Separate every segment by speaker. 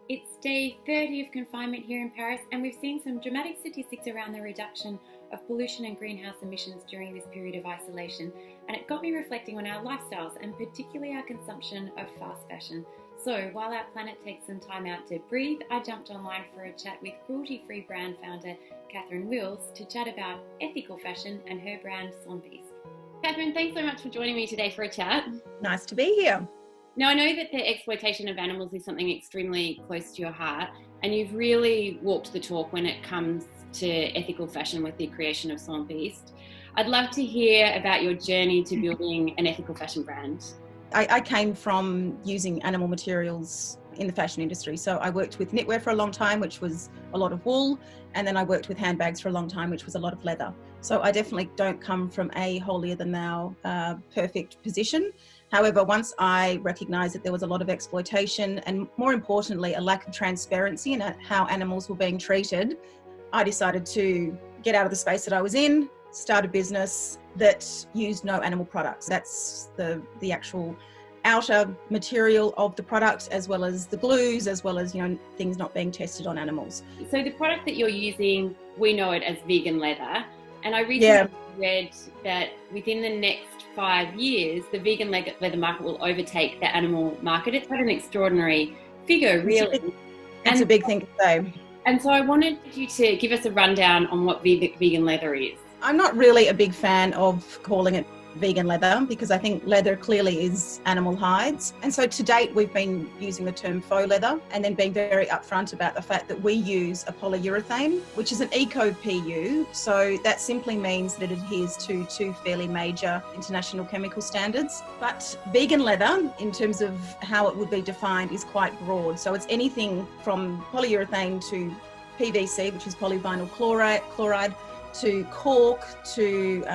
Speaker 1: It's day 30 of confinement here in Paris, and we've seen some dramatic statistics around the reduction of pollution and greenhouse emissions during this period of isolation. And it got me reflecting on our lifestyles and particularly our consumption of fast fashion. So while our planet takes some time out to breathe, I jumped online for a chat with cruelty-free brand founder Catherine Wills to chat about ethical fashion and her brand Sans Piste. Catherine, thanks so much for joining me today for a chat.
Speaker 2: Nice to be here.
Speaker 1: Now, I know that the exploitation of animals is something extremely close to your heart, and you've really walked the talk when it comes to ethical fashion with the creation of Sans Piste. I'd love to hear about your journey to building an ethical fashion brand.
Speaker 2: I came from using animal materials in the fashion industry. So I worked with knitwear for a long time, which was a lot of wool. And then I worked with handbags for a long time, which was a lot of leather. So I definitely don't come from a holier than thou perfect position. However, once I recognised that there was a lot of exploitation and more importantly, a lack of transparency in how animals were being treated, I decided to get out of the space that I was in, start a business that used no animal products. That's the actual outer material of the product, as well as the glues, as well as, things not being tested on animals.
Speaker 1: So the product that you're using, we know it as vegan leather. And I recently read that within the next 5 years, the vegan leather market will overtake the animal market. It's had an extraordinary figure, really.
Speaker 2: It's a big thing to say.
Speaker 1: And so I wanted you to give us a rundown on what vegan leather is.
Speaker 2: I'm not really a big fan of calling it vegan leather because I think leather clearly is animal hides. And so to date, we've been using the term faux leather and then being very upfront about the fact that we use a polyurethane, which is an eco-PU. So that simply means that it adheres to two fairly major international chemical standards. But vegan leather, in terms of how it would be defined, is quite broad. So it's anything from polyurethane to PVC, which is polyvinyl chloride, to cork, to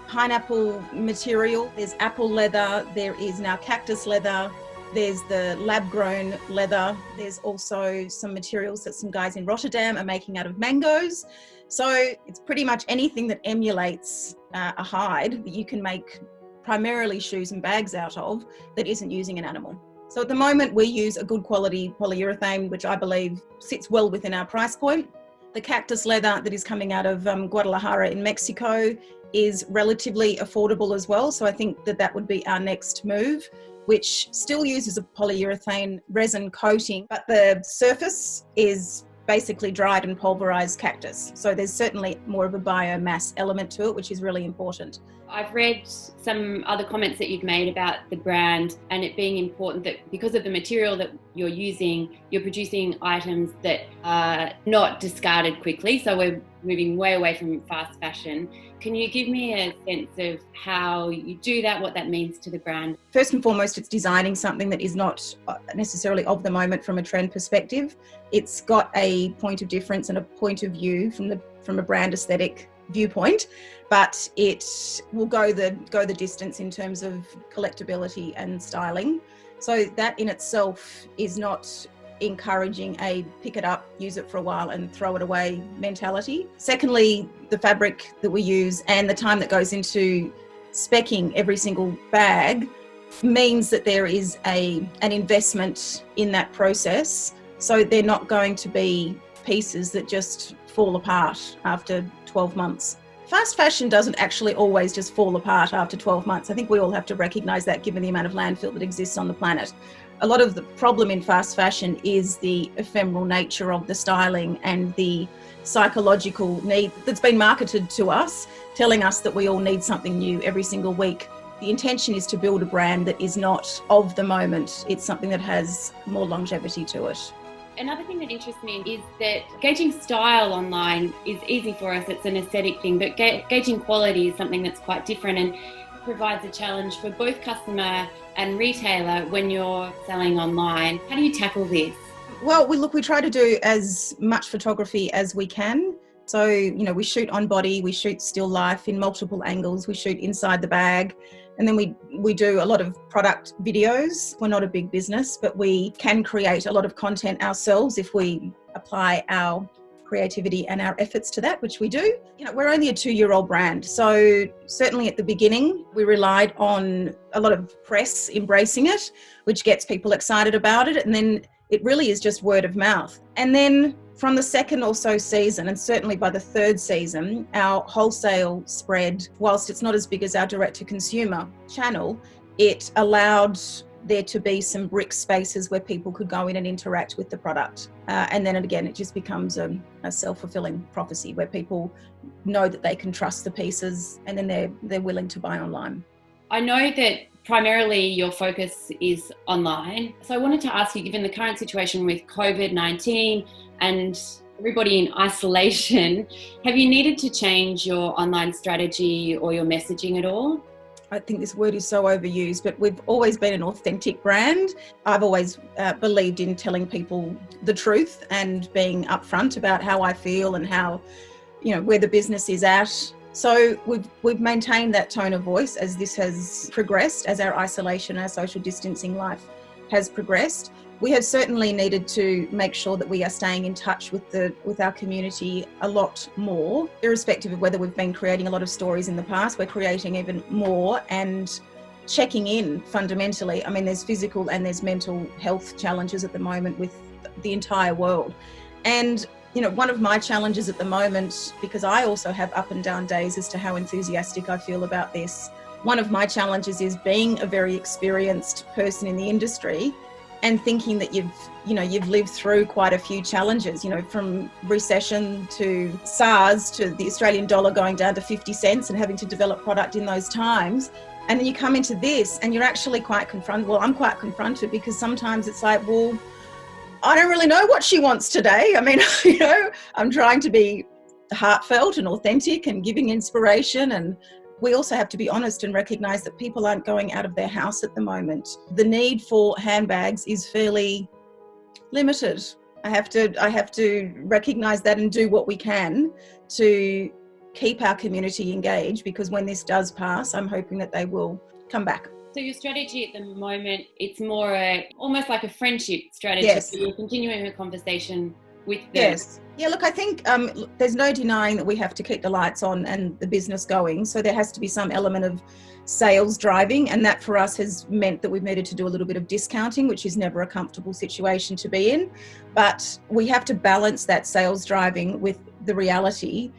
Speaker 2: pineapple material. There's apple leather, there is now cactus leather, there's the lab-grown leather. There's also some materials that some guys in Rotterdam are making out of mangoes. So it's pretty much anything that emulates a hide that you can make primarily shoes and bags out of that isn't using an animal. So at the moment we use a good quality polyurethane, which I believe sits well within our price point. The cactus leather that is coming out of Guadalajara in Mexico is relatively affordable as well. So I think that would be our next move, which still uses a polyurethane resin coating, but the surface is basically dried and pulverized cactus. So there's certainly more of a biomass element to it, which is really important.
Speaker 1: I've read some other comments that you've made about the brand and it being important that because of the material that you're using, you're producing items that are not discarded quickly. So we're moving way away from fast fashion. Can you give me a sense of how you do that, what that means to the brand?
Speaker 2: First and foremost, it's designing something that is not necessarily of the moment from a trend perspective. It's got a point of difference and a point of view from a brand aesthetic viewpoint, but it will go the distance in terms of collectability and styling. So that in itself is not encouraging a pick it up, use it for a while and throw it away mentality. Secondly, the fabric that we use and the time that goes into speccing every single bag means that there is an investment in that process. So they're not going to be pieces that just fall apart after 12 months. Fast fashion doesn't actually always just fall apart after 12 months. I think we all have to recognise that given the amount of landfill that exists on the planet. A lot of the problem in fast fashion is the ephemeral nature of the styling and the psychological need that's been marketed to us, telling us that we all need something new every single week. The intention is to build a brand that is not of the moment. It's something that has more longevity to it.
Speaker 1: Another thing that interests me is that gauging style online is easy for us. It's an aesthetic thing, but gauging quality is something that's quite different and provides a challenge for both customer and retailer when you're selling online. How do you tackle this?
Speaker 2: Well, we try to do as much photography as we can. So, we shoot on body, we shoot still life in multiple angles, we shoot inside the bag. And then we do a lot of product videos. We're not a big business, but we can create a lot of content ourselves if we apply our creativity and our efforts to that, which we do. We're only a 2-year-old brand. So certainly at the beginning, we relied on a lot of press embracing it, which gets people excited about it. And then it really is just word of mouth. And then from the second or so season, and certainly by the third season, our wholesale spread, whilst it's not as big as our direct-to-consumer channel, it allowed there to be some brick spaces where people could go in and interact with the product. And then again, it just becomes a self-fulfilling prophecy where people know that they can trust the pieces, and then they're willing to buy online.
Speaker 1: I know that primarily your focus is online. So I wanted to ask you, given the current situation with COVID-19 and everybody in isolation, have you needed to change your online strategy or your messaging at all?
Speaker 2: I think this word is so overused, but we've always been an authentic brand. I've always believed in telling people the truth and being upfront about how I feel and how, where the business is at. So we've maintained that tone of voice as this has progressed, as our isolation, our social distancing life has progressed. We have certainly needed to make sure that we are staying in touch with our community a lot more, irrespective of whether we've been creating a lot of stories in the past. We're creating even more and checking in fundamentally. I mean, there's physical and there's mental health challenges at the moment with the entire world. And one of my challenges at the moment, because I also have up and down days as to how enthusiastic I feel about this, one of my challenges is being a very experienced person in the industry and thinking that you've lived through quite a few challenges, from recession to SARS to the Australian dollar going down to 50 cents and having to develop product in those times. And then you come into this and you're actually quite confronted. Well, I'm quite confronted because sometimes it's like, well, I don't really know what she wants today. I mean, I'm trying to be heartfelt and authentic and giving inspiration, and we also have to be honest and recognise that people aren't going out of their house at the moment. The need for handbags is fairly limited. I have to recognise that and do what we can to keep our community engaged, because when this does pass, I'm hoping that they will come back.
Speaker 1: So your strategy at the moment, it's more almost like a friendship strategy.
Speaker 2: Yes.
Speaker 1: So you're continuing a conversation with them.
Speaker 2: Yes. Yeah, look, I think there's no denying that we have to keep the lights on and the business going. So there has to be some element of sales driving. And that for us has meant that we've needed to do a little bit of discounting, which is never a comfortable situation to be in. But we have to balance that sales driving with the reality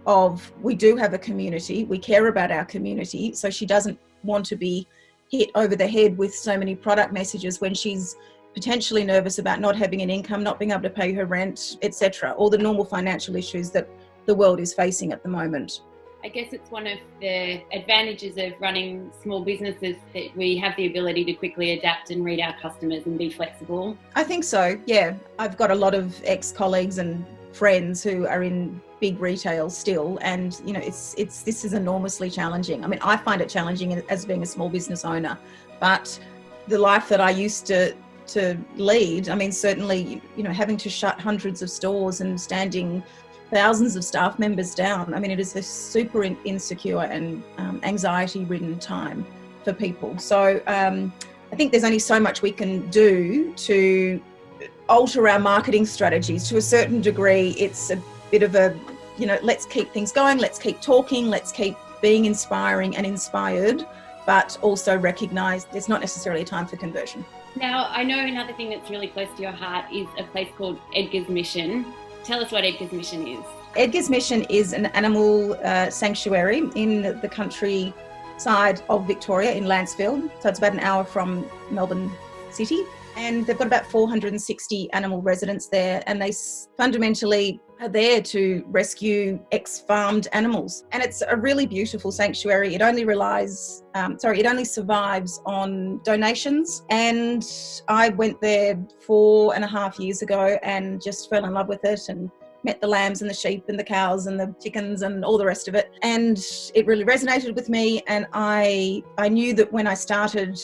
Speaker 2: of we do have a community. We care about our community. So she doesn't want to be hit over the head with so many product messages when she's potentially nervous about not having an income, not being able to pay her rent, etc. All the normal financial issues that the world is facing at the moment.
Speaker 1: I guess it's one of the advantages of running small businesses that we have the ability to quickly adapt and read our customers and be flexible.
Speaker 2: I think so, yeah. I've got a lot of ex-colleagues and friends who are in big retail still, and this is enormously challenging. I mean, I find it challenging as being a small business owner, but the life that I used to lead, I mean, certainly, having to shut hundreds of stores and standing thousands of staff members down. I mean, it is a super insecure and anxiety-ridden time for people. So I think there's only so much we can do to alter our marketing strategies. To a certain degree, it's a bit of a, let's keep things going, let's keep talking, let's keep being inspiring and inspired, but also recognise there's not necessarily a time for conversion.
Speaker 1: Now, I know another thing that's really close to your heart is a place called Edgars Mission. Tell us what Edgars Mission is.
Speaker 2: Edgars Mission is an animal sanctuary in the countryside of Victoria in Lancefield. So it's about an hour from Melbourne City. And they've got about 460 animal residents there, and they fundamentally are there to rescue ex-farmed animals. And it's a really beautiful sanctuary. It only survives on donations. And I went there 4.5 years ago and just fell in love with it and met the lambs and the sheep and the cows and the chickens and all the rest of it. And it really resonated with me. And I knew that when I started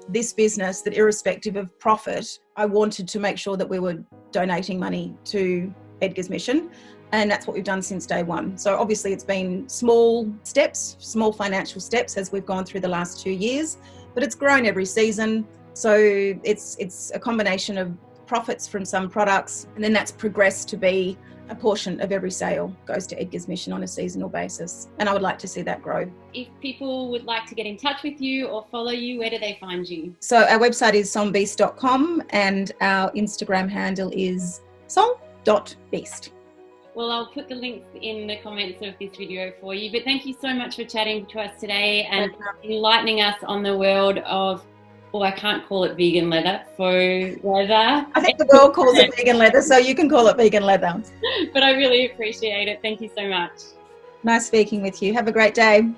Speaker 2: this business, that irrespective of profit, I wanted to make sure that we were donating money to Edgars Mission. And that's what we've done since day one. So obviously it's been small steps, small financial steps as we've gone through the last 2 years, but it's grown every season. So it's a combination of profits from some products, and then that's progressed to be a portion of every sale goes to Edgars Mission on a seasonal basis. And I would like to see that grow.
Speaker 1: If people would like to get in touch with you or follow you, where do they find you?
Speaker 2: So our website is songbeast.com and our Instagram handle is song.beast.
Speaker 1: Well, I'll put the links in the comments of this video for you. But thank you so much for chatting to us today and enlightening us on the world of, I can't call it vegan leather, faux leather.
Speaker 2: I think the world calls it vegan leather, so you can call it vegan leather.
Speaker 1: But I really appreciate it. Thank you so much.
Speaker 2: Nice speaking with you. Have a great day.